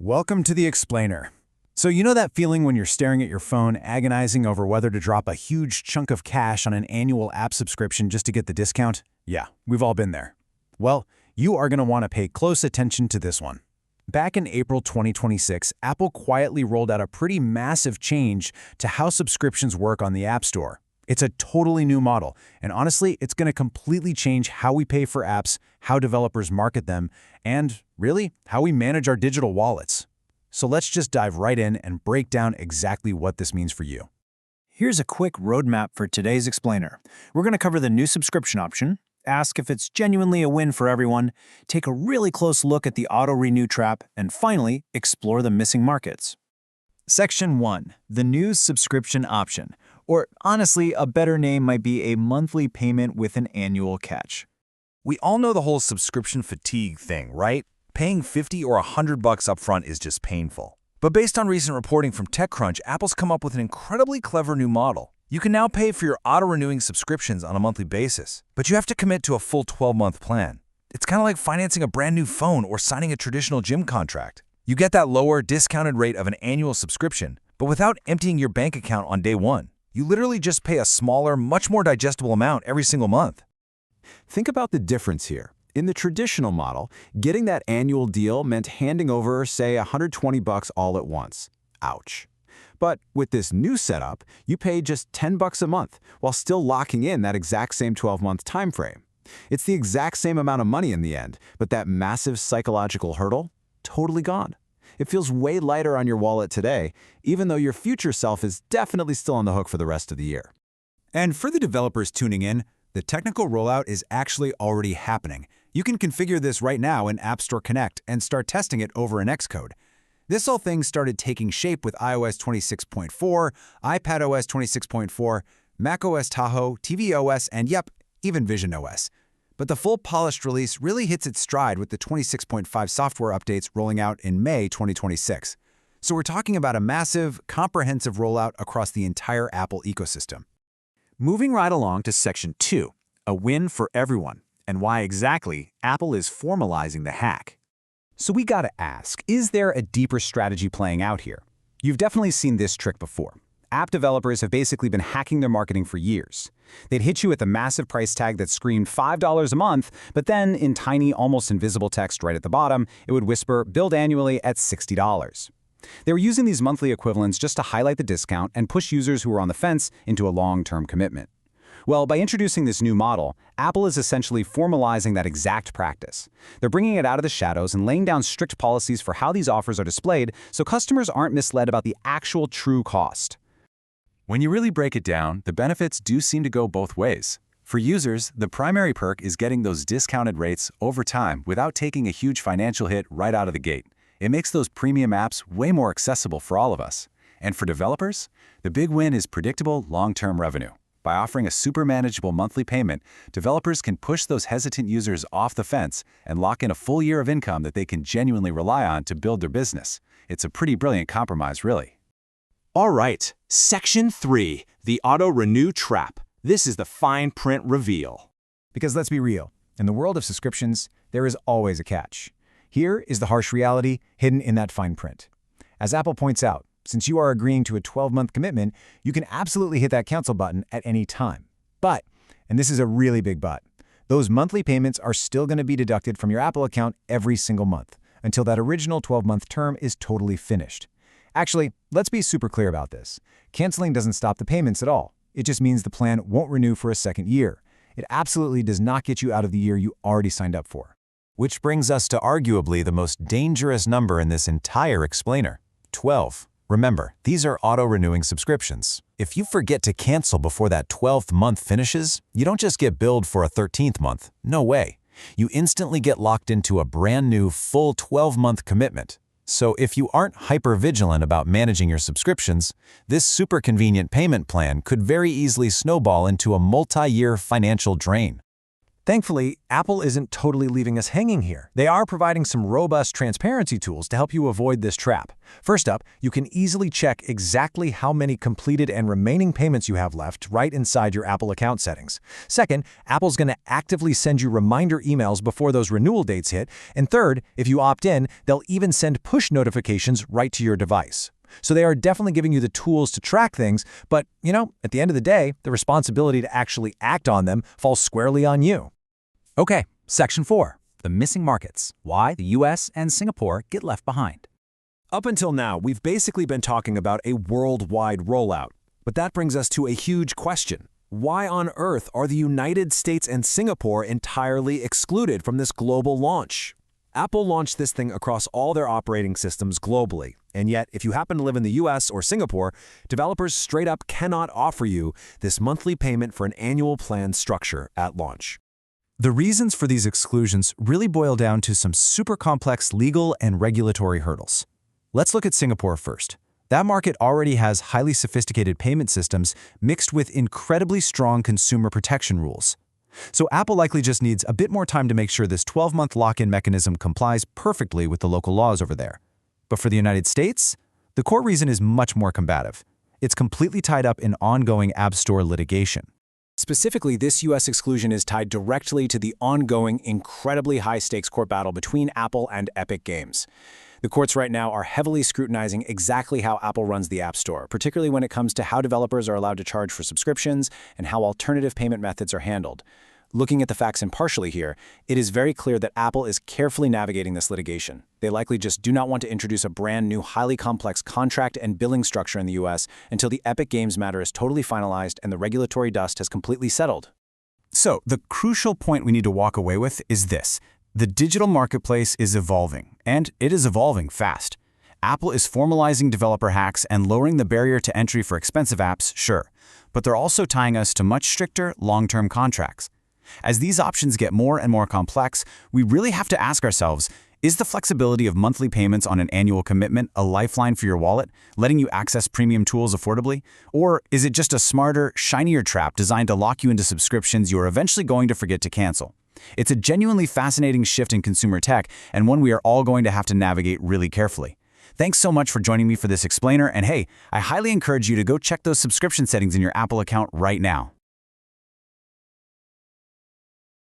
Welcome to the Explainer. So you know that feeling when you're staring at your phone, agonizing over whether to drop a huge chunk of cash on an annual app subscription just to get the discount? Yeah, we've all been there. Well, you are going to want to pay close attention to this one. Back in April 2026, Apple quietly rolled out a pretty massive change to how subscriptions work on the App Store. It's a totally new model, and honestly, it's going to completely change how we pay for apps, how developers market them, and, really, how we manage our digital wallets. So let's just dive right in and break down exactly what this means for you. Here's a quick roadmap for today's Explainer. We're going to cover the new subscription option, ask if it's genuinely a win for everyone, take a really close look at the auto-renew trap, and finally, explore the missing markets. Section 1. The new subscription option. Or honestly, a better name might be a monthly payment with an annual catch. We all know the whole subscription fatigue thing, right? Paying $50 or $100 upfront is just painful. But based on recent reporting from TechCrunch, Apple's come up with an incredibly clever new model. You can now pay for your auto-renewing subscriptions on a monthly basis, but you have to commit to a full 12-month plan. It's kind of like financing a brand new phone or signing a traditional gym contract. You get that lower, discounted rate of an annual subscription, but without emptying your bank account on day one. You literally just pay a smaller, much more digestible amount every single month. Think about the difference here. In the traditional model, getting that annual deal meant handing over, say, $120 all at once. Ouch. But with this new setup, you pay just $10 a month while still locking in that exact same 12-month time frame. It's the exact same amount of money in the end, but that massive psychological hurdle, totally gone. It feels way lighter on your wallet today, even though your future self is definitely still on the hook for the rest of the year. And for the developers tuning in, the technical rollout is actually already happening. You can configure this right now in App Store Connect and start testing it over in Xcode. This whole thing started taking shape with iOS 26.4, iPadOS 26.4, macOS Tahoe, tvOS, and yep, even visionOS. But the full polished release really hits its stride with the 26.5 software updates rolling out in May 2026. So we're talking about a massive, comprehensive rollout across the entire Apple ecosystem. Moving right along to Section 2, a win for everyone, and why exactly Apple is formalizing the hack. So we gotta ask, is there a deeper strategy playing out here? You've definitely seen this trick before. App developers have basically been hacking their marketing for years. They'd hit you with a massive price tag that screamed $5 a month, but then in tiny, almost invisible text right at the bottom, it would whisper, billed annually at $60. They were using these monthly equivalents just to highlight the discount and push users who were on the fence into a long-term commitment. Well, by introducing this new model, Apple is essentially formalizing that exact practice. They're bringing it out of the shadows and laying down strict policies for how these offers are displayed so customers aren't misled about the actual true cost. When you really break it down, the benefits do seem to go both ways. For users, the primary perk is getting those discounted rates over time without taking a huge financial hit right out of the gate. It makes those premium apps way more accessible for all of us. And for developers, the big win is predictable long-term revenue. By offering a super manageable monthly payment, developers can push those hesitant users off the fence and lock in a full year of income that they can genuinely rely on to build their business. It's a pretty brilliant compromise, really. All right, Section 3, the auto-renew trap. This is the fine print reveal. Because let's be real, in the world of subscriptions, there is always a catch. Here is the harsh reality hidden in that fine print. As Apple points out, since you are agreeing to a 12-month commitment, you can absolutely hit that cancel button at any time. But, and this is a really big but, those monthly payments are still going to be deducted from your Apple account every single month until that original 12-month term is totally finished. Actually, let's be super clear about this. Canceling doesn't stop the payments at all. It just means the plan won't renew for a second year. It absolutely does not get you out of the year you already signed up for. Which brings us to arguably the most dangerous number in this entire explainer, 12. Remember, these are auto-renewing subscriptions. If you forget to cancel before that 12th month finishes, you don't just get billed for a 13th month. No way. You instantly get locked into a brand new full 12-month commitment. So if you aren't hyper-vigilant about managing your subscriptions, this super convenient payment plan could very easily snowball into a multi-year financial drain. Thankfully, Apple isn't totally leaving us hanging here. They are providing some robust transparency tools to help you avoid this trap. First up, you can easily check exactly how many completed and remaining payments you have left right inside your Apple account settings. Second, Apple's going to actively send you reminder emails before those renewal dates hit. And third, if you opt in, they'll even send push notifications right to your device. So they are definitely giving you the tools to track things, but, at the end of the day, the responsibility to actually act on them falls squarely on you. Okay, Section 4, the missing markets. Why the US and Singapore get left behind. Up until now, we've basically been talking about a worldwide rollout. But that brings us to a huge question. Why on earth are the United States and Singapore entirely excluded from this global launch? Apple launched this thing across all their operating systems globally, and yet if you happen to live in the US or Singapore, developers straight up cannot offer you this monthly payment for an annual plan structure at launch. The reasons for these exclusions really boil down to some super complex legal and regulatory hurdles. Let's look at Singapore first. That market already has highly sophisticated payment systems mixed with incredibly strong consumer protection rules. So Apple likely just needs a bit more time to make sure this 12-month lock-in mechanism complies perfectly with the local laws over there. But for the United States, the core reason is much more combative. It's completely tied up in ongoing App Store litigation. Specifically, this U.S. exclusion is tied directly to the ongoing, incredibly high-stakes court battle between Apple and Epic Games. The courts right now are heavily scrutinizing exactly how Apple runs the App Store, particularly when it comes to how developers are allowed to charge for subscriptions and how alternative payment methods are handled. Looking at the facts impartially here, it is very clear that Apple is carefully navigating this litigation. They likely just do not want to introduce a brand new, highly complex contract and billing structure in the US until the Epic Games matter is totally finalized and the regulatory dust has completely settled. So, the crucial point we need to walk away with is this. The digital marketplace is evolving, and it is evolving fast. Apple is formalizing developer hacks and lowering the barrier to entry for expensive apps, sure, but they're also tying us to much stricter, long-term contracts. As these options get more and more complex, we really have to ask ourselves, is the flexibility of monthly payments on an annual commitment a lifeline for your wallet, letting you access premium tools affordably? Or is it just a smarter, shinier trap designed to lock you into subscriptions you are eventually going to forget to cancel? It's a genuinely fascinating shift in consumer tech, and one we are all going to have to navigate really carefully. Thanks so much for joining me for this explainer, and hey, I highly encourage you to go check those subscription settings in your Apple account right now.